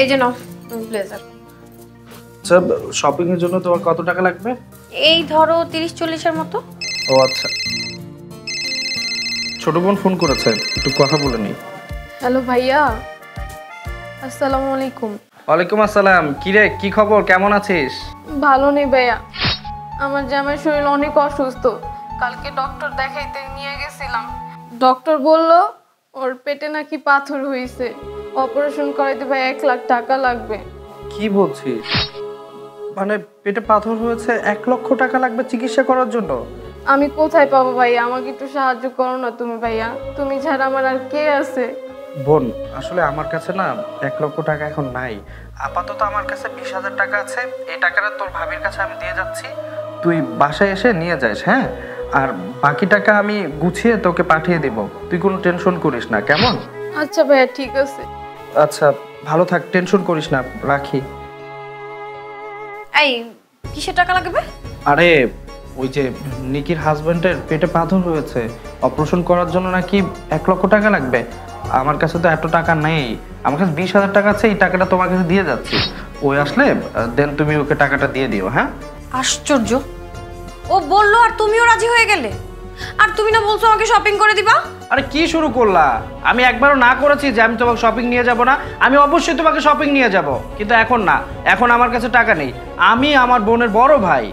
এই যে নাও ব্লেজার। আচ্ছা, শপিং এর জন্য তোমার কত টাকা লাগবে? এই ধরো 30-40 এর মতো। ও আচ্ছা, ছোট বোন ফোন করেছে, একটু কথা বলে নিই। হ্যালো ভাইয়া, আসসালামু আলাইকুম। ওয়ালাইকুম আসসালাম। কি রে, কি খবর, কেমন আছিস? ভালো নেই ভাইয়া, আমার জামাইয়ের শরীর অনেক অসুস্থ। কালকে ডক্টর দেখাইতে নিয়ে গেছিলাম, ডক্টর বলল ওর পেটে নাকি পাথর হয়েছে, অপারেশন করাইতে ভাই 1 লাখ টাকা লাগবে। কি বলছিস? মানে পেটে পাথর হয়েছে, 1 লক্ষ টাকা লাগবে চিকিৎসা করার জন্য? আমি কোথায় পাবো ভাইয়া, আমাকে একটু সাহায্য করো না তুমি ভাইয়া, তুমি ছাড়া আমার আর কে আছে? বোন, আসলে আমার কাছে না 1 লক্ষ টাকা এখন নাই। আপাতত আমার কাছে 20,000 টাকা আছে। এই টাকাটা তোর ভাবির কাছে আমি দিয়ে যাচ্ছি, তুই বাসায় এসে নিয়ে যাস। হ্যাঁ, আর বাকি টাকা আমি গুছিয়ে তোকে পাঠিয়ে দেব, তুই কোনো টেনশন করিস না, কেমন? আচ্ছা ভাইয়া, ঠিক আছে। আচ্ছা, ভালো থাক, টেনশন করিস না, রাখি। এই কিসের টাকা লাগবে? আরে ওই যে নিকির হাজবেন্ডের পেটে পাথর হয়েছে, অপারেশন করার জন্য নাকি 1 লক্ষ টাকা লাগবে। আমার কাছে তো এত টাকা নেই, আমার কাছে 20,000 টাকা আছে, এই টাকাটা তোমার কাছে দিয়ে যাচ্ছি। ওই আসলে দেন তুমি ওকে টাকাটা দিয়ে দিও। হ্যাঁ, আশ্চর্য, ও বললো আর তুমিও রাজি হয়ে গেলে। আর তুমি না বলছো আমাকে শপিং করে দিবা? আরে কি শুরু করলা? আমি একবারও না করেছি যে আমি তোমাকে শপিং নিয়ে যাব না। আমি অবশ্যই তোমাকে শপিং নিয়ে যাব, কিন্তু এখন না, এখন আমার কাছে টাকা নেই। আমি আমার বোনের বড় ভাই,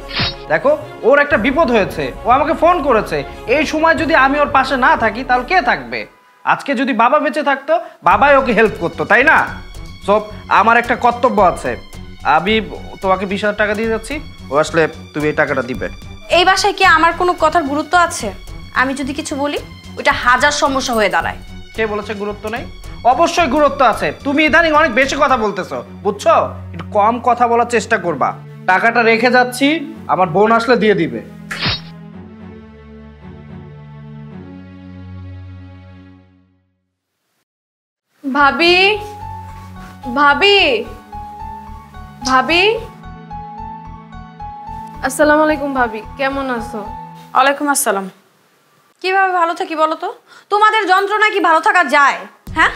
দেখো ওর একটা বিপদ হয়েছে, ও আমাকে ফোন করেছে। এই সময় যদি আমি ওর পাশে না থাকি তাহলে কে থাকবে? আজকে যদি বাবা বেঁচে থাকতো, বাবাই ওকে হেল্প করতো, তাই না? সব আমার একটা কর্তব্য আছে। আমি তোমাকে 20,000 টাকা দিয়ে যাচ্ছি, ও আসলে তুমি এই টাকাটা দিবে। এই বাসায় কি আমার কোনো কথার গুরুত্ব আছে? আমি যদি কিছু বলি ওটা হাজার সমস্যা হয়ে দাঁড়ায়। কে বলেছে গুরুত্ব নেই? অবশ্যই গুরুত্ব আছে। তুমি ইদানিং অনেক বেশি কথা বলতেছো, বুঝছো? একটু কম কথা বলার চেষ্টা করবা। টাকাটা রেখে যাচ্ছি, আমার বোন আসলে দিয়ে দিবে। ভাবি, ভাবি, ভাবি, আসসালামু আলাইকুম ভাবি, কেমন আছো? ওয়ালাইকুম আসসালাম। কিভাবে ভালো থাকি বলো তো? তোমাদের যন্ত্রণা কি ভালো থাকা যায়? হ্যাঁ,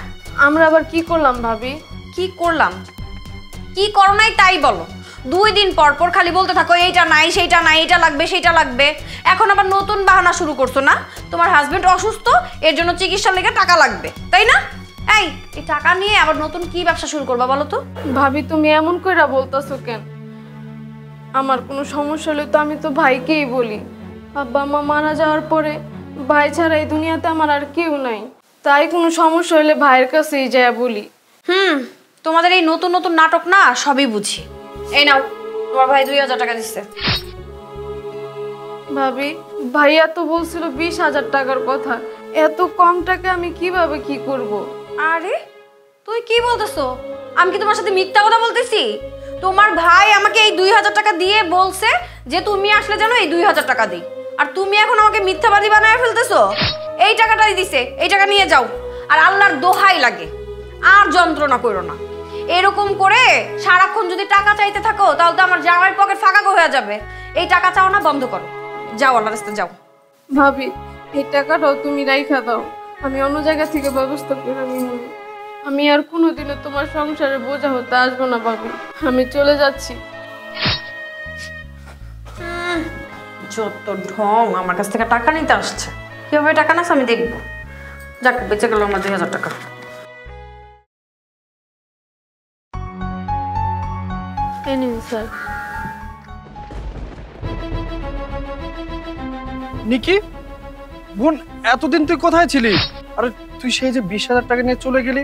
আমরা আবার কি করলাম ভাবি? কি করলাম? কি করো নাই তাই বলো। 2 দিন পর পর খালি বলতে থাকো এইটা নাই সেইটা নাই, এটা লাগবে সেইটা লাগবে। এখন আবার নতুন বাহানা শুরু করছো না? তোমার হাজবেন্ড অসুস্থ, এর জন্য চিকিৎসার লেগে টাকা লাগবে, তাই না? এই টাকা নিয়ে আবার নতুন কি ব্যবসা শুরু করবা বলো তো? ভাবি তুমি এমন কইরা বলতাছো কেন? আমার কোনো সমস্যা হলে তো আমি তো ভাইকেই বলি। আব্বা মা মারা যাওয়ার পরে ভাই ছাড়া এই দুনিয়াতে আমার আর কেউ নাই, তাই কোনো সমস্যা হলে ভাইয়ের কাছেই যায় বলি। তোমাদের এই নতুন নতুন নাটক না সবই বুঝি। এই নাও, তোমার ভাই 2,000 টাকা দিচ্ছে। ভাবি, ভাইয়া তো বলছিল 20,000 টাকার কথা, এত কম টাকা আমি কিভাবে কি করব? আরে তুই কি বলতেছো? আমি কি তোমার সাথে মিথ্যা কথা বলতেছি? তোমার ভাই আমাকে এই 2,000 টাকা দিয়ে বলছে যে তুমি আসলে যেন এই 2,000 টাকা দিই, আর তুমি এখন আমাকে মিথ্যাবাদী বানায় ফেলতেছো। এই টাকাটাই দিছে, এই টাকা নিয়ে যাও। আর আল্লাহর দোহাই লাগে আর যন্ত্রণা করো না। এরকম করে সারাক্ষণ যদি টাকা চাইতে থাকো তাহলে তো আমার জামাইয়ের পকেট ফাঁকা হয়ে যাবে। এই টাকা চাও না, বন্ধ করো, যাও আল্লাহর রাস্তায় যাও। ভাবি, এই টাকাটাও তুমি রাইখা দাও, আমি অন্য জায়গা থেকে ব্যবস্থা করে নিব। আমি আর কোনোদিনও তোমার সংসারে বোঝা হতে আসবো না ভাবি, আমি চলে যাচ্ছি। যত ঢং, আমার কাছ থেকে টাকা নিতে আসছে। কিভাবে টাকা নাস আমি দেখবো। যাক, বেঁচে গেল আমার 2,000 টাকা। এই নিন স্যার। নিকি, বোন, এতদিন তুই কোথায় ছিলি? আরে তুই সেই যে 20,000 টাকা নিয়ে চলে গেলি,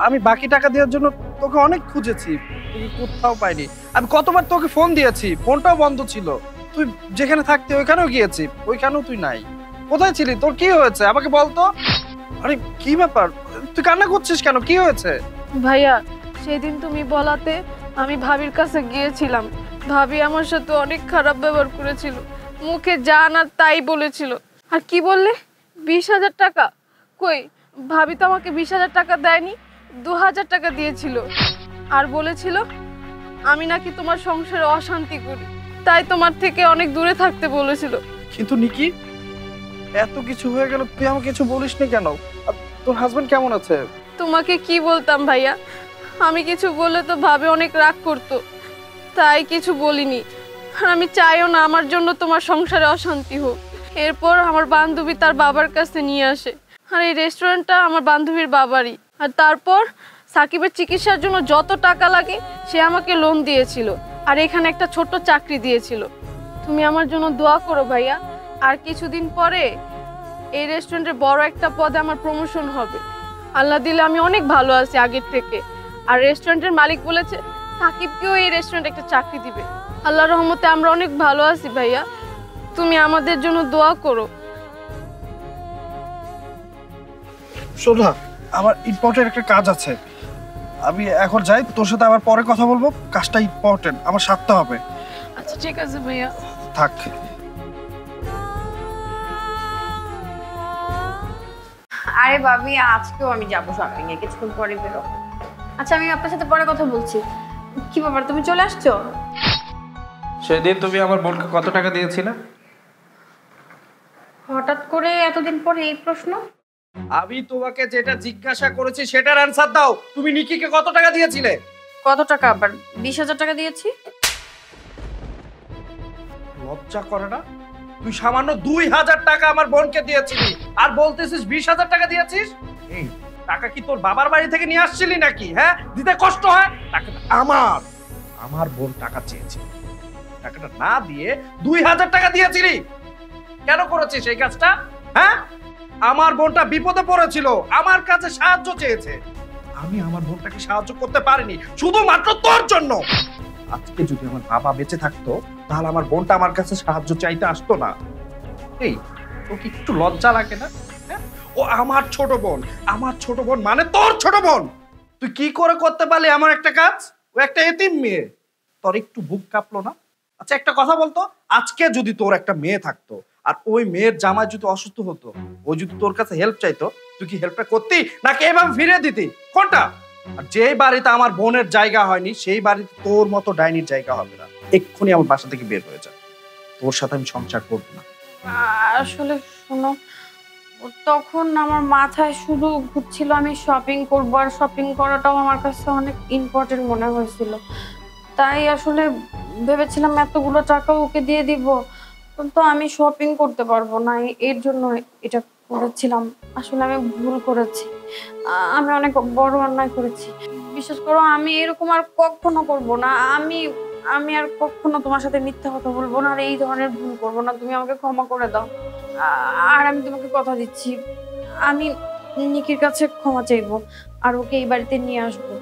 আমি বাকি টাকা দেওয়ার জন্য তোকে অনেক খুঁজেছি, তুই কোথাও পাইনি। আমি কতবার তোকে ফোন দিয়েছি, ফোনটাও বন্ধ ছিল। তুই যেখানে থাকতে ওইখানেও গিয়েছি, ওইখানেও তুই নাই। কোথায় ছিলি? তোর কি হয়েছে আমাকে বলতো। আরে কি ব্যাপার, তুই কান্না করছিস কেন? কি হয়েছে? ভাইয়া, সেদিন তুমি বলাতে আমি ভাবির কাছে গিয়েছিলাম, ভাবি আমার সাথে অনেক খারাপ ব্যবহার করেছিল, মুখে যা না তাই বলেছিল। আর কি বললে? 20,000 টাকা? কই, ভাবি তো আমাকে 20,000 টাকা দেয়নি, 2,000 টাকা দিয়েছিল। আর বলেছিল আমি নাকি তোমার সংসারে অশান্তি করি, তাই তোমার থেকে অনেক দূরে থাকতে বলেছিল। কিন্তু নিকি, এত কিছু হয়ে গেল, তুই আমাকে কিছু বলিসনি কেন? আর তোর হাজবেন্ড কেমন আছে? তোমাকে কি বলতাম ভাইয়া, আমি কিছু বললে তো ভাবে অনেক রাগ করতো, তাই কিছু বলিনি। আর আমি চাইও না আমার জন্য তোমার সংসারে অশান্তি হোক। এরপর আমার বান্ধবী তার বাবার কাছে নিয়ে আসে, আর এই রেস্টুরেন্টটা আমার বান্ধবীর বাবারই। আর তারপর সাকিবের চিকিৎসার জন্য যত টাকা লাগে সে আমাকে লোন দিয়েছিল, আর এখানে একটা ছোট্ট চাকরি দিয়েছিল। তুমি আমার জন্য দোয়া করো ভাইয়া, আর কিছুদিন পরে এই রেস্টুরেন্টের বড় একটা পদে আমার প্রমোশন হবে। আল্লাহ দিলে আমি অনেক ভালো আছি আগের থেকে। আর রেস্টুরেন্টের মালিক বলেছে সাকিবকেও এই রেস্টুরেন্টে একটা চাকরি দিবে। আল্লাহর রহমতে আমরা অনেক ভালো আছি ভাইয়া, তুমি আমাদের জন্য দোয়া করো। শোনা, আমার ইম্পর্টেন্ট একটা কাজ আছে, আমি এখন যাই। তোর সাথে আবার পরে কথা বলবো, কাজটা ইম্পর্টেন্ট, আমার সারতে হবে। আচ্ছা ঠিক আছে ভাইয়া, থাক। আরে ভাবি, আজকেও আমি যাবো শপিং এ, কিছুক্ষণ পরে বেরো। আচ্ছা, আমি আপনার সাথে পরে কথা বলছি। কি ব্যাপার, তুমি চলে আসছো? সেদিন তুমি আমার বোনকে কত টাকা দিয়েছিলে? হঠাৎ করে এতদিন পরে এই প্রশ্ন? আমি তোমাকে যেটা জিজ্ঞাসা করেছি সেটার অ্যানসার দাও। তুমি নিকিকে কত টাকা দিয়েছিলে? কত টাকা আবার? 20,000 টাকা দিয়েছি। লজ্জা করে না? তুই সামান্য 2,000 টাকা আমার বোনকে দিয়েছিলি, আর বলতেছিস 20,000 টাকা দিয়েছিস? এই টাকা কি তোর বাবার বাড়ি থেকে নিয়ে আসছিলি নাকি? হ্যাঁ, দিতে কষ্ট হয়? টাকাটা আমার বোন টাকা চেয়েছিল, টাকাটা না দিয়ে 2,000 টাকা দিয়েছিলি। কেন করেছিস এই কাজটা? হ্যাঁ, আমার বোনটা বিপদে পড়েছিল, আমার কাছে সাহায্য চেয়েছে, আমি আমার বোনটাকে সাহায্য করতে পারিনি শুধুমাত্র তোর জন্য। আজকে যদি আমার বাবা বেঁচে থাকতো তাহলে আমার বোনটা আমার কাছে সাহায্য চাইতে আসতো না। এই, তোর কি একটু লজ্জা লাগে না? হ্যাঁ, ও আমার ছোট বোন, আমার ছোট বোন মানে তোর ছোট বোন। তুই কি করে করতে পারলি এমন একটা কাজ? ও একটা এতিম মেয়ে, তোর একটু বুক কাঁপলো না? আচ্ছা একটা কথা বলতো, আজকে যদি তোর একটা মেয়ে থাকতো আর ওই মেয়ের জামাই যদি অসুস্থ হতো, ও যদি তোর কাছে হেল্প চাইতো, তুই কি হেল্পটা করতি নাকি এভাবে ফিরিয়ে দিতি? কোনটা? আর যেই বাড়িতে আমার বোনের জায়গা হয়নি সেই বাড়িতে তোর মতো ডাইনির জায়গা হবে না। এক্ষুনি আমার বাসা থেকে বের হয়ে যা, তোর সাথে আমি সংসার করবো না। আসলে শোনো, তখন আমার মাথায় শুধু ঘুরছিল আমি শপিং করবো, আর শপিং করাটাও আমার কাছে অনেক ইম্পর্টেন্ট মনে হয়েছিল। তাই আসলে ভেবেছিলাম এতগুলো টাকা ওকে দিয়ে দিব, কিন্তু আমি শপিং করতে পারবো না, এর জন্য এটা করেছিলাম। আসলে আমি ভুল করেছি, আমি অনেক বড় অন্যায় করেছি। বিশেষ করো, আমি এরকম আর কখনো করব না। আমি আর কখনো তোমার সাথে মিথ্যা কথা বলবো না, আর এই ধরনের ভুল করবো না। তুমি আমাকে ক্ষমা করে দাও। আর আমি তোমাকে কথা দিচ্ছি, আমি নিকির কাছে ক্ষমা চাইবো, আর ওকে এই বাড়িতে নিয়ে আসবো।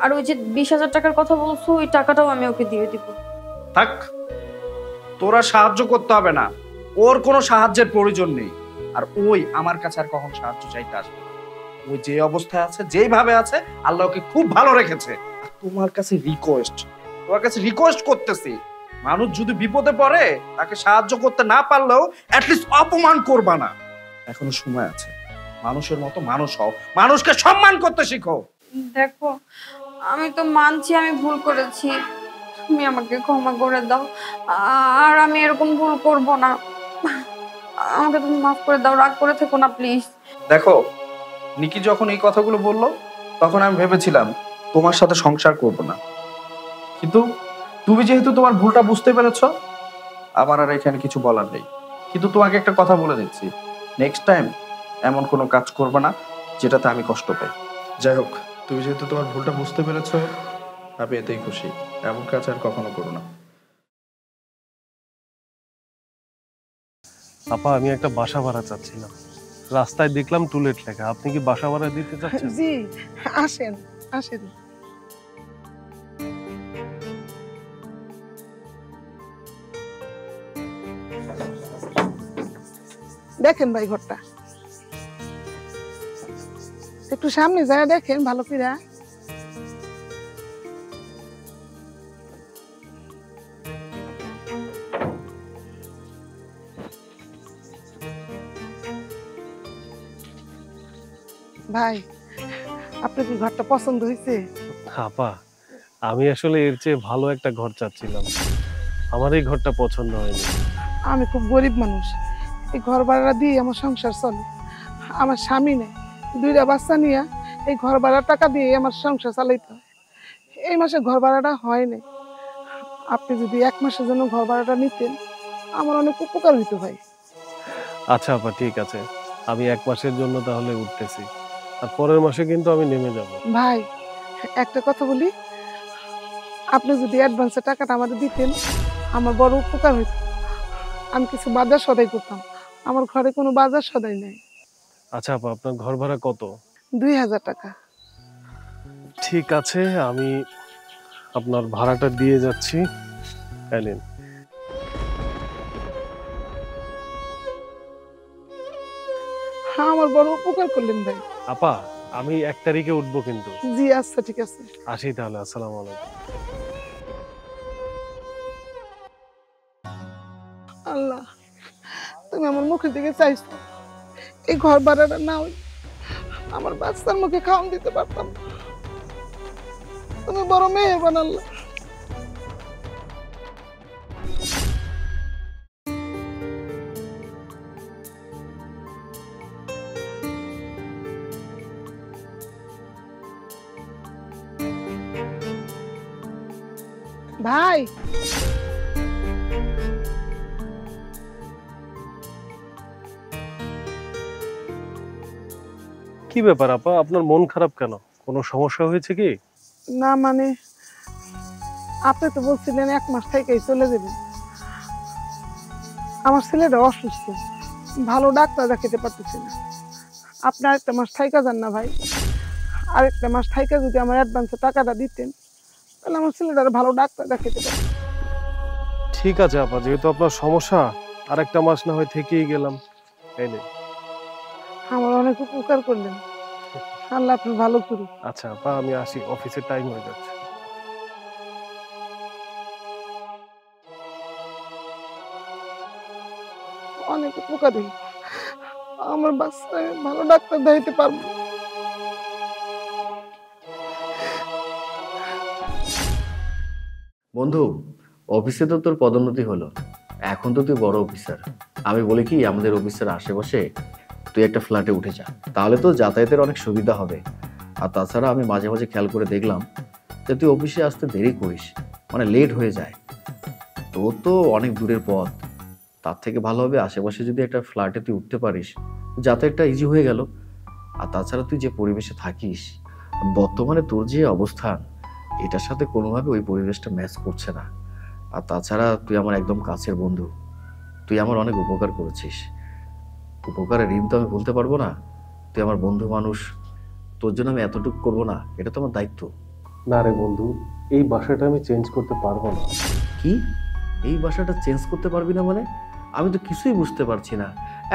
আর ওই যে 20,000 টাকার কথা বলছো, ওই টাকাটাও আমি ওকে দিয়ে দিব। থাক, তোরা সাহায্য করতে হবে না, ওর কোনো সাহায্যের প্রয়োজন নেই। আর ওই আমার কাছে আর কখন সাহায্য চাইতে আসবে না। ওই যে অবস্থায় আছে, যেইভাবে আছে, আল্লাহ ওকে খুব ভালো রেখেছে। আর তোমার কাছে রিকোয়েস্ট করতেছি, মানুষ যদি বিপদে পড়ে তাকে সাহায্য করতে না পারলেও অ্যাটলিস্ট অপমান করবা না। এখনো সময় আছে, মানুষের মতো মানুষ হও, মানুষকে সম্মান করতে শিখো। দেখো, আমি তো মানছি আমি ভুল করেছি, তুমি আমাকে ক্ষমা করে দাও, আর আমি এরকম ভুল করব না। আমাকে তুমি মাফ করে দাও, রাগ করে থেকো না প্লিজ। দেখো, নিকি যখন এই কথাগুলো বললো তখন আমি ভেবেছিলাম তোমার সাথে সংসার করব না, কিন্তু তুমি যেহেতু তোমার ভুলটা বুঝতে পেরেছো, আমার আর এখানে কিছু বলার নেই। কিন্তু তোমাকে একটা কথা বলে দিচ্ছি, নেক্সট টাইম এমন কোনো কাজ করবে না যেটাতে আমি কষ্ট পাই। যাই হোক, তুমি যেহেতু তোমার ভুলটা বুঝতে পেরেছো, আমি এতেই খুশি। এমন কাজ আর কখনো করো না। আপা, আমি একটা বাসা ভাড়া চাচ্ছিলাম। রাস্তায় দেখলাম টুলেট লেখা, আপনি কি বাসা ভাড়া দিতে চাচ্ছেন? জি, আসেন আসেন। দেখেন ভাই ঘরটা, একটু সামনে যায় দেখেন ভালো করে। ভাই, আপনার কি ঘরটা পছন্দ হয়েছে? আপা, আমি আসলে এর চেয়ে ভালো একটা ঘর চাচ্ছিলাম, আমার এই ঘরটা পছন্দ হয়নি। আমি খুব গরিব মানুষ, এই ঘর ভাড়া দিয়ে আমার সংসার চলে। আমার স্বামী নেই, 2টা বাচ্চা নিয়ে এই ঘর ভাড়ার টাকা দিয়ে আমার সংসার চালাইতে হয়। এই মাসে ঘর ভাড়াটা হয় নাই। আপনি যদি 1 মাসের জন্য ঘর ভাড়াটা নিতেন আমার অনেক উপকার হইতো ভাই। আচ্ছা আপা, ঠিক আছে, আমি 1 মাসের জন্য তাহলে উঠতেছি, আর পরের মাসে কিন্তু আমি নেমে যাব। ভাই একটা কথা বলি, আপনি যদি অ্যাডভান্সের টাকাটা আমাদের দিতেন আমার বড় উপকার হইতো। আমি কিছু বাজার সদাই করতাম, আমার ঘরে কোনো বাজার সদাই নাই। আচ্ছা আপা, আপনার ঘর ভাড়া কত? 2000 টাকা। ঠিক আছে, আমি আপনার ভাড়াটা দিয়ে যাচ্ছি। এই নিন। হ্যাঁ, আমার বড় উপকার করলেন ভাই। আপা, আমি 1 তারিখে উঠবো কিন্তু। জি আচ্ছা ঠিক আছে। আসি তাহলে, আসসালামু আলাইকুম। আল্লাহ, তুমি আমার মুখের দিকে চাইছো, এই ঘর ভাড়াটা না হই আমার বাচ্চার মুখে খাওয়ান দিতে পারতাম না। তুমি বড় মেহেরবান আল্লাহ। ভাই কি ব্যাপার আপা, আপনার মন খারাপ কেন? কোনো সমস্যা হয়েছে কি? না মানে আপনি তো বলছিলেন 1 মাস থেকেই চলে যাবেন। আমার ছেলেটা অসুস্থ, ভালো ডাক্তার দেখাতে পারতেছি না। আপনি আরেকটা মাস থাইকা যান না ভাই। আরেকটা মাস থাইকা যদি আমার অ্যাডভান্সে টাকাটা দিতেন তাহলে আমার ছেলেটার ভালো ডাক্তার দেখাতে পারতাম। ঠিক আছে আপা, যেহেতু আপনার সমস্যা, আর 1 মাস না হয় থেকেই গেলাম। এই নিন। আমার অনেক উপকার করলেন, আল্লাহ আপনি ভালো করুন। আচ্ছা আপা, আমি আসি, অফিসের টাইম হয়ে যাচ্ছে। অনেক উপকার হইল, আমার বাচ্চা ভালো ডাক্তার দেখাইতে পারবো। বন্ধু, অফিসে তো তোর পদোন্নতি হলো, এখন তো তুই বড় অফিসার। আমি বলি কি, আমাদের অফিসের আশেপাশে তুই একটা ফ্ল্যাটে উঠে যা, তাহলে তো যাতায়াতের অনেক সুবিধা হবে। আর তাছাড়া আমি মাঝে মাঝে খেয়াল করে দেখলাম যে তুই অফিসে আসতে দেরি করিস, মানে লেট হয়ে যায়। তোর তো অনেক দূরের পথ, তার থেকে ভালো হবে আশেপাশে যদি একটা ফ্ল্যাটে তুই উঠতে পারিস, যাতায়াতটা ইজি হয়ে গেল। আর তাছাড়া তুই যে পরিবেশে থাকিস, বর্তমানে তোর যে অবস্থান, এটার সাথে কোনোভাবে ওই পরিবেশটা ম্যাচ করছে না। আর তাছাড়া তুই আমার একদম কাছের বন্ধু, তুই আমার অনেক উপকার করেছিস। উপকারের ঋণ তো আমি বলতে পারবো না। তুই আমার বন্ধু মানুষ, তোর জন্য আমি এতটুকু করবো না, এটা তো আমার দায়িত্ব। না রে বন্ধু, এই বাসাটা আমি চেঞ্জ করতে পারবো না। কি, এই বাসাটা চেঞ্জ করতে পারবি না মানে? আমি তো কিছুই বুঝতে পারছি না।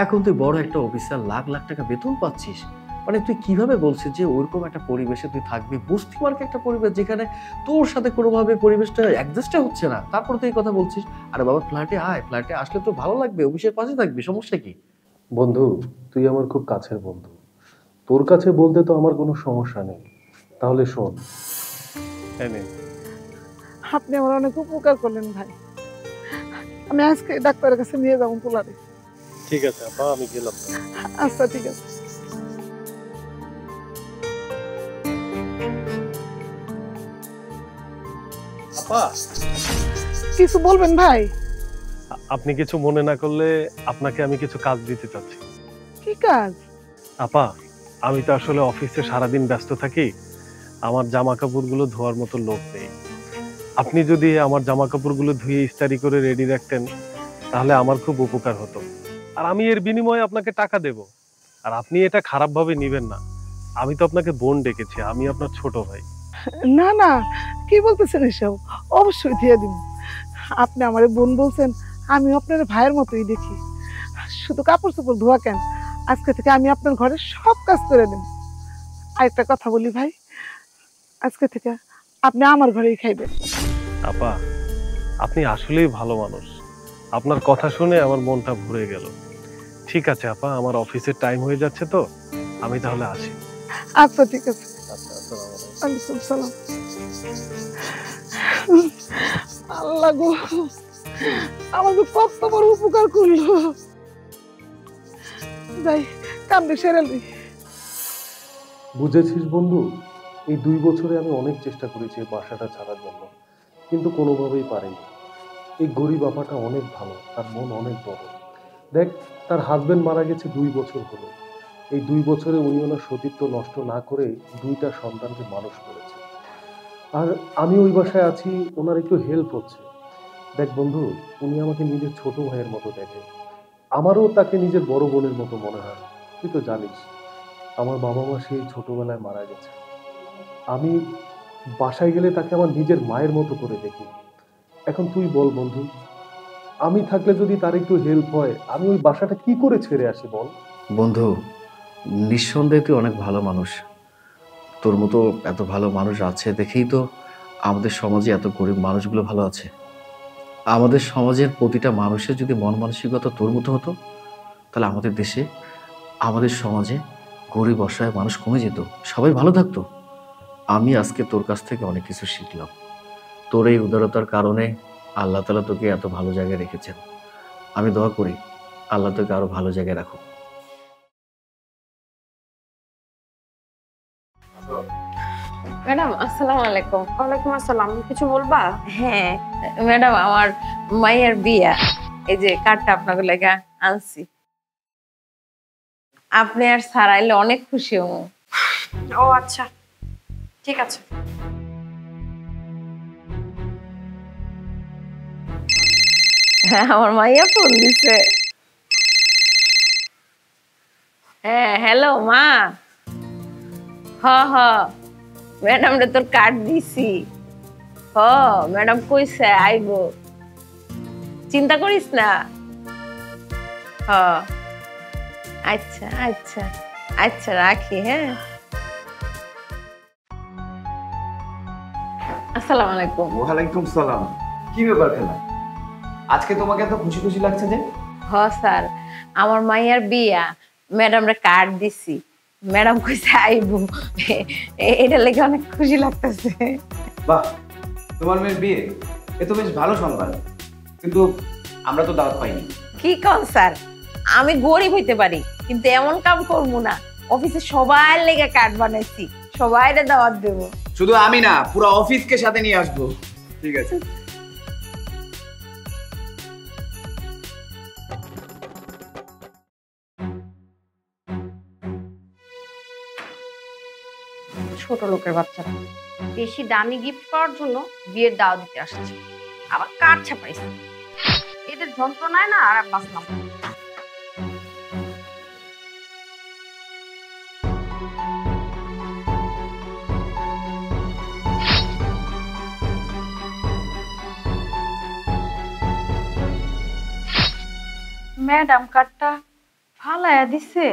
এখন তুই বড় একটা অফিসার, লাখ লাখ টাকা বেতন পাচ্ছিস, মানে তুই কিভাবে বলছিস যে ওইরকম একটা পরিবেশে তুই থাকবি? বস্তি মার্কে একটা পরিবেশ, যেখানে তোর সাথে কোনোভাবে পরিবেশটা অ্যাডজাস্টই হচ্ছে না, তারপর তুই এই কথা বলছিস? আরে বাবা, ফ্ল্যাটে আয়, ফ্ল্যাটে আসলে তো ভালো লাগবে, অফিসের পাশে থাকবি, সমস্যা কি? বন্ধু, তুই আমার খুব কাছের বন্ধু, তোর কাছে বলতে তো আমার কোনো সমস্যা নেই। তাহলে শোন, এই নে। আপনি আমার অনেক উপকার করলেন ভাই। আমি আজকে ডাক্তারের কাছে নিয়ে যাবো পোলারে। ঠিক আছে আপা, আমি গেলাম। আচ্ছা ঠিক আছে। আপা, কিছু বলবেন ভাই? আপনি কিছু মনে না করলে আপনাকে আমি কিছু কাজ দিতে চাচ্ছি। কি কাজ? আপা, আমি তো আসলে অফিসে সারাদিন ব্যস্ত থাকি, আমার জামা কাপড়গুলো ধোয়ার মতো লোক নেই। আপনি যদি আমার জামা কাপড়গুলো ধুয়ে ইস্ত্রি করে রেডি রাখতেন তাহলে আমার খুব উপকার হতো, আর আমি এর বিনিময়ে আপনাকে টাকা দেব। আর আপনি এটা খারাপভাবে নেবেন না, আমি তো আপনাকে বোন ডেকেছি, আমি আপনার ছোট ভাই। না না, কি বলতেছেন এসব? অবশ্যই দিয়ে দিব। আপনি আমার বোন বলছেন, আমি আপনার ভাইয়ের মতোই দেখি। শুধু কাপড় চোপড় ধোয়া কেন, আজকে থেকে আমি আপনার ঘরে সব কাজ করে দেব। আরেকটা কথা বলি ভাই, আজকে থেকে আপনি আমার ঘরেই খাইবেন। আপা, আপনি আসলেই ভালো মানুষ, আপনার কথা শুনে আমার মনটা ভরে গেল। ঠিক আছে আপা, আমার অফিসের টাইম হয়ে যাচ্ছে, তো আমি তাহলে আসি। আচ্ছা ঠিক আছে। আচ্ছা, আসসালামু আলাইকুম। ওয়ালাইকুম সালাম। আল্লাহ গো, আমাকে কত বড় উপকার করলো। যাই, কামড়ে সেরালি। বুঝেছিস বন্ধু, এই 2 বছরে আমি অনেক চেষ্টা করেছি এই বাসাটা ছাড়ার জন্য, কিন্তু কোনোভাবেই পারিনি। এই গরিব আপাটা অনেক ভালো, তার মন অনেক বড়। দেখ, তার হাজবেন্ড মারা গেছে 2 বছর হলো। এই 2 বছরে উনি ওনার সতীত্ব নষ্ট না করে 2টা সন্তানকে মানুষ করেছে। আর আমি ওই বাসায় আছি, ওনার একটু হেল্প হচ্ছে। দেখ বন্ধু, উনি আমাকে নিজের ছোট ভাইয়ের মতো দেখে, আমারও তাকে নিজের বড় বোনের মতো মনে হয়। তুই তো জানিস আমার বাবা মা সেই ছোটবেলায় মারা গেছে। আমি বাসায় গেলে তাকে আমার নিজের মায়ের মতো করে দেখি। এখন তুই বল বন্ধু, আমি থাকলে যদি তার একটু হেল্প হয়, আমি ওই বাসাটা কি করে ছেড়ে আসি বল? বন্ধু, নিঃসন্দেহে তুই অনেক ভালো মানুষ। তোর মতো এত ভালো মানুষ আছে দেখেই তো আমাদের সমাজে এত গরিব মানুষগুলো ভালো আছে। আমাদের সমাজের প্রতিটা মানুষের যদি মন মানসিকতা তোর মতো হতো, তাহলে আমাদের দেশে, আমাদের সমাজে গরিব অসহায় মানুষ কমে যেত, সবাই ভালো থাকতো। আমি আজকে তোর কাছ থেকে অনেক কিছু শিখলাম। তোর এই উদারতার কারণে আল্লাহ তাআলা তোকে এত ভালো জায়গায় রেখেছেন। আমি দোয়া করি আল্লাহ তোকে আরো ভালো জায়গায় রাখুক। ম্যাডাম আসসালামু আলাইকুম। ওয়ালাইকুম আসসালাম, কিছু বলবা? হ্যাঁ ম্যাডাম, আমার মায়ের বিয়া, এই যে কার্ডটা আপনাকে লেগে আনছি। আপনি আর স্যার আইলে অনেক খুশি হব। ও আচ্ছা, ঠিক আছে। হ্যাঁ, আমার মাইয়া ফোন দিছে। হ্যাঁ হ্যালো মা। হ ম্যাডাম রে তোর কার্ড দিছি। ম্যাডাম কইছে আইব, চিন্তা করিস না। আচ্ছা আচ্ছা আচ্ছা, রাখি। হ্যাঁ, আসসালামু আলাইকুম। ওয়ালাইকুম সালাম। কি ব্যাপার খালা, আজকে তোমাকে এত খুশি খুশি লাগছে যে? স্যার, আমার মাইয়ার বিয়া, ম্যাডাম রে কার্ড দিছি, ম্যাডাম কইছে আইব, এটা লেগে অনেক খুশি লাগতেছে। বাহ, তোমার মেয়ের বিয়ে, এ তো বেশ ভালো সংবাদ। কিন্তু আমরা তো দাওয়াত পাইনি। কি কোন স্যার, আমি গরিব হইতে পারি কিন্তু এমন কাম করবো না। অফিসে সবার লেগে কার্ড বানাইছি, সবাইরে দাওয়াত দেব। শুধু আমি না, পুরো অফিসকে সাথে নিয়ে আসবো। ঠিক আছে। ছোট লোকের বাচ্চারা বেশি দামি গিফট পাওয়ার জন্য বিয়ের দাওয়াত দিতে আসছে, আবার কার্ড ছাপাইছে। এদের যন্ত্রণায় না আর বাঁচলাম। ম্যাডাম কার্ডটা ফালাইয়া দিছে,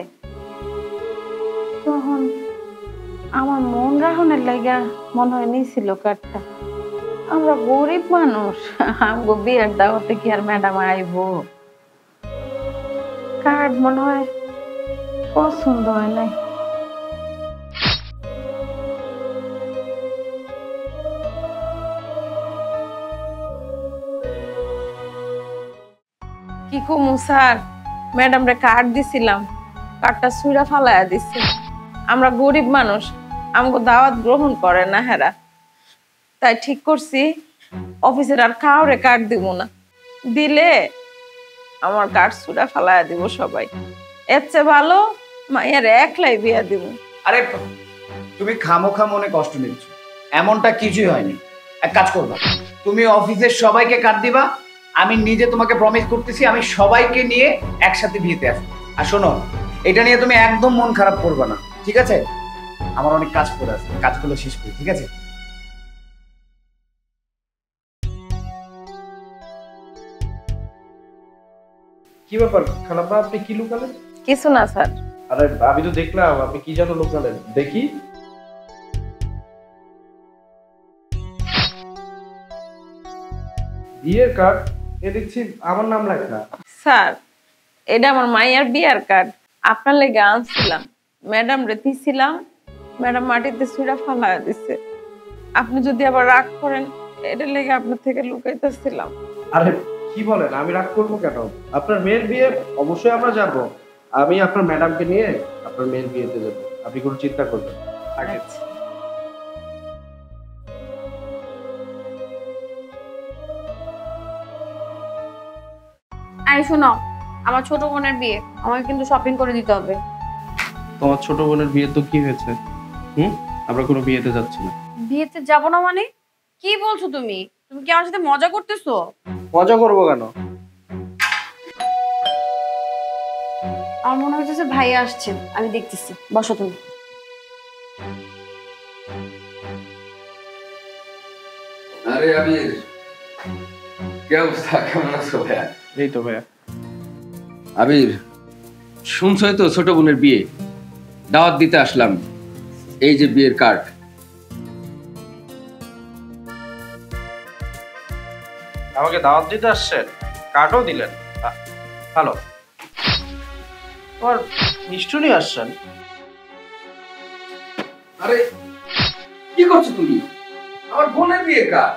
তখন আমার মন রাখনের লাগা মনে হয় নিছিল কার্ডটা। আমরা গরিব মানুষ, আমগো বিয়ের দাওয়াতে কি আর ম্যাডাম আইব? কার্ড মনে হয় পছন্দ হয় নাই। কি কমু স্যার, ম্যাডাম রে কার্ড দিছিলাম, কার্ডটা ছুঁড়া ফালাইয়া দিছে। আমরা গরিব মানুষ, আমগো দাওয়াত গ্রহণ করে না হেরা, তাই ঠিক করছি অফিসের আর কাউরে কার্ড দিব না। দিলে আমার কার্ড ছুঁড়া ফালাইয়া দিব সবাই। এর চেয়ে ভালো মায়ের একলাই বিয়া দিব। আরে তুমি খামোখা মনে কষ্ট নিচ্ছ, এমনটা কিছুই হয়নি। এক কাজ করবা, তুমি অফিসের সবাইকে কার্ড দিবা, আমি নিজে তোমাকে প্রমিস করতেছি আমি সবাইকে নিয়ে একসাথে বিয়েতে আসবো। আর শোনো, এটা নিয়ে তুমি একদম মন খারাপ করবে না, ঠিক আছে? আমার অনেক কাজ করে আছে, কাজগুলো শেষ করি, ঠিক আছে? কি ব্যাপার খালাব্বা, আপনি কি লুকালেন? কিছু না স্যার। আরে আমি তো দেখলাম আপনি কি যেন লুকালেন, দেখি। বিয়ের কার্ড, এ দেখছি আমার নাম লেখা। স্যার, এটা আমার মায়ের বিয়ার কার্ড, আপনার লেগে আনছিলাম, ম্যাডাম রে দিছিলাম, ম্যাডাম মাটিতে ছুঁড়া ফালাইয়া দিছে। আপনি যদি আবার রাগ করেন, এটা লেগে আপনার থেকে লুকাইতেছিলাম। আরে কি বলেন, আমি রাগ করবো কেন? আপনার মেয়ের বিয়ে অবশ্যই আমরা যাব। আমি আপনার ম্যাডামকে নিয়ে আপনার মেয়ের বিয়েতে যাবো, আপনি কোনো চিন্তা করবেন না। আচ্ছা। আরে শোনো, আমার ছোট বোনের বিয়ে, আমাকে কিন্তু শপিং করে দিতে হবে। তোমার ছোট বোনের বিয়ে তো কি হয়েছে? আমরা কোনো বিয়েতে যাচ্ছি না। বিয়েতে যাব না মানে? কি বলছো তুমি? তুমি কি আমার সাথে মজা করতেছো? মজা করবো কেন? আমার মনে হচ্ছে ভাইয়া আসছে, আমি দেখতেছি। বসো তুমি। আরে আবির, কি অবস্থা? কেমন আছো ভাইয়া? এই তো ভাইয়া। আবির, শুনছই তো ছোট বোনের বিয়ে, দাওয়াত দিতে আসলাম। এই যে বিয়ের কার্ড। আমাকে দাওয়াত দিতে আসছেন, কার্ডও দিলেন, ভালো। তোমার নিষ্ঠুরই আসছেন। আরে কি করছো তুমি? আমার বোনের বিয়ের কার্ড,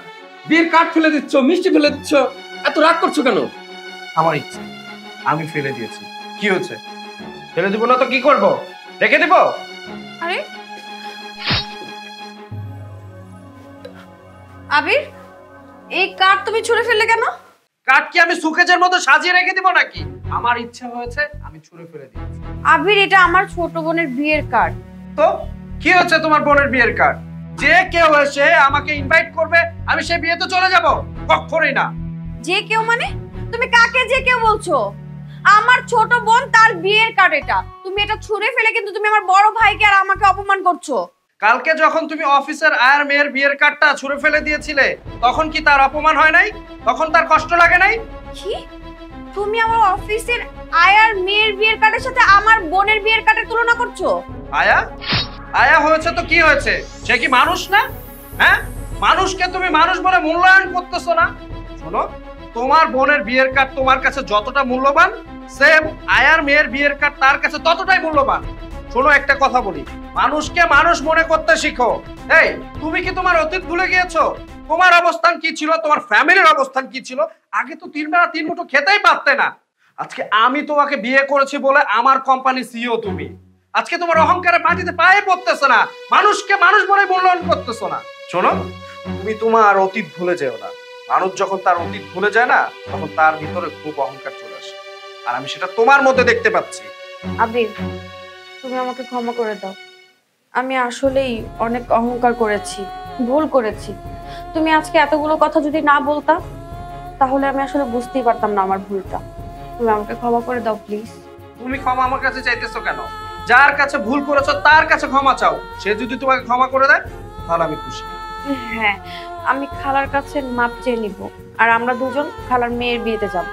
বিয়ের কার্ড ফেলে দিচ্ছ, মিষ্টি ফেলে দিচ্ছ, এত রাগ করছো কেন? আমার ইচ্ছে, আমি ফেলে দিয়েছি, কি হয়েছে? ফেলে দিব না তো কি করব? রেখে দিব? আরে আবির, এই কার্ড তুমি ছুঁড়ে ফেললে কেন? কার্ড কি আমি সুকেজের মতো সাজিয়ে রেখে দিব নাকি? আমার ইচ্ছা হয়েছে, আমি ছুঁড়ে ফেলে দিয়েছি। আবির, এটা আমার ছোট বোনের বিয়ের কার্ড। তো কি হচ্ছে তোমার বোনের বিয়ের কার্ড? যে কেউ এসে আমাকে ইনভাইট করবে, আমি সেই বিয়েতে চলে যাব? কখনোই না। যে কেউ মানে? তুমি কাকে যে কেউ বলছো? আমার ছোট বোন, তার বিয়ের কার্ড এটা। তুমি এটা ছুঁড়ে ফেলে কিন্তু তুমি আমার বড় ভাইকে আর আমাকে অপমান করছো। কালকে যখন তুমি অফিসের আয়ার মেয়ের বিয়ের কার্ডটা ছুঁড়ে ফেলে দিয়েছিলে, তখন কি তার অপমান হয় নাই? তখন তার কষ্ট লাগে নাই? কি? তুমি আমার অফিসের আয়ার মেয়ের বিয়ের কার্ডের সাথে আমার বোনের বিয়ের কার্ডের তুলনা করছো? আয়া আয়া হয়েছে তো কি হয়েছে? সে কি মানুষ না? হ্যাঁ, মানুষকে তুমি মানুষ বলে মূল্যায়ন করতেছো না? শোনো, তোমার বোনের বিয়ের কার্ড তোমার কাছে যতটা মূল্যবান, সেম আয়ার মেয়ের বিয়ের কার্ড তার কাছে ততটাই মূল্যবান। শোনো, একটা কথা বলি, মানুষকে মানুষ মনে করতে শিখো। এই, তুমি কি তোমার অতীত ভুলে গিয়েছো? তোমার অবস্থান কি ছিল, তোমার ফ্যামিলির অবস্থান কি ছিল? আগে তো 3 বেলা 3 মুঠো খেতেই পারতে না। আজকে আমি তোমাকে বিয়ে করেছি বলে আমার কোম্পানি সিইও তুমি। আজকে তোমার অহংকারে মাটিতে পায়ে পড়তেছে না, মানুষকে মানুষ বলে মূল্যায়ন করতেছো না। শোনো, তুমি তোমার অতীত ভুলে যেও না। মানুষ যখন তার অতীত ভুলে যায় না, তখন তার ভিতরে খুব অহংকার চলে আসে, আর আমি সেটা তোমার মধ্যে দেখতে পাচ্ছি। আবির, তুমি আমাকে ক্ষমা করে দাও। আমি আসলেই অনেক অহংকার করেছি, ভুল করেছি। তুমি আজকে এতগুলো কথা যদি না বলতা, তাহলে আমি আসলে বুঝতেই পারতাম না আমার ভুলটা। তুমি আমাকে ক্ষমা করে দাও প্লিজ। তুমি ক্ষমা আমার কাছে চাইতেছো কেন? যার কাছে ভুল করেছো তার কাছে ক্ষমা চাও। সে যদি তোমাকে ক্ষমা করে দেয়, তাহলে আমি খুশি। হ্যাঁ, আমি খালার কাছে মাপ চেয়ে নিব, আর আমরা দুজন খালার মেয়ের বিয়েতে যাব।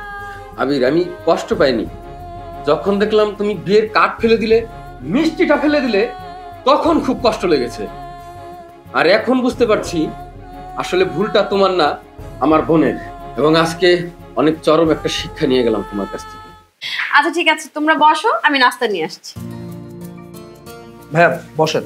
আবির, আমি কষ্ট পাইনি। যখন দেখলাম তুমি বিয়ের কার্ড ফেলে দিলে, মিষ্টিটা ফেলে দিলে, তখন খুব কষ্ট লেগেছে। আর এখন বুঝতে পারছি আসলে ভুলটা তোমার না, আমার বোনের। এবং আজকে অনেক চরম একটা শিক্ষা নিয়ে গেলাম তোমার কাছ থেকে। আচ্ছা ঠিক আছে, তোমরা বসো, আমি নাস্তা নিয়ে আসছি। ভাইয়া বসেন।